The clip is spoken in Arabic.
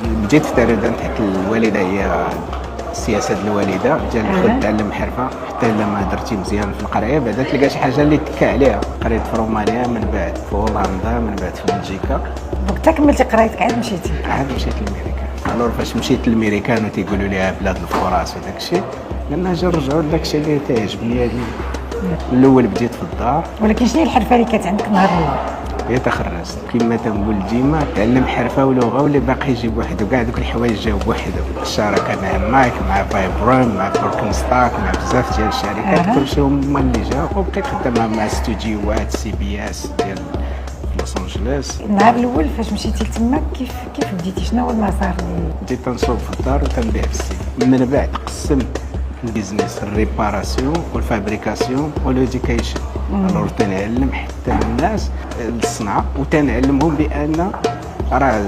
بديت في تقريبا حيت الوالده هي السياسه ديال الوالده ديال تدخل تعلم حرفه حتى لما درتي مزيان في القرايه بعدا تلقى شي حاجه اللي تكا عليها. قريت في رومانيا، من بعد في هولندا، من بعد في بلجيكا، دونك حتى كملتي قرايتك عاد مشيتي. عاد مشيت للميريكان. الور فاش مشيت للميريكان وتيقولوا لي بلاد الفرص وداك الشيء، قلنا اجي نرجعوا لداك الشيء اللي تيعجبني هذه. من الاول بديت في الدار. ولكن شنو هي الحرفه اللي كانت عندك نهار الاول؟ هي تخرجت كما تنقول ديما تعلم حرفه ولغه واللي باقي يجيب وحده، كاع دوك الحوايج جاو بوحدهم. الشراكه مع مايك، مع فايبرون، مع بوركنستاك، مع بزاف ديال الشركات كلشي هما اللي جاو. وبقيت خدام مع استوديوهات سي بي اس ديال لوس انجلوس. النهار الاول فاش مشيتي لتما كيف بديتي؟ شنو هو المسار اللي بديت تنصوب في الدار وتنبيع في السيت. من بعد قسمت البيزنس الريباراسيون والفابريكاسيون والإديوكيشن. الور تنعلم حتى الناس الصنعه وتنعلمهم بان راه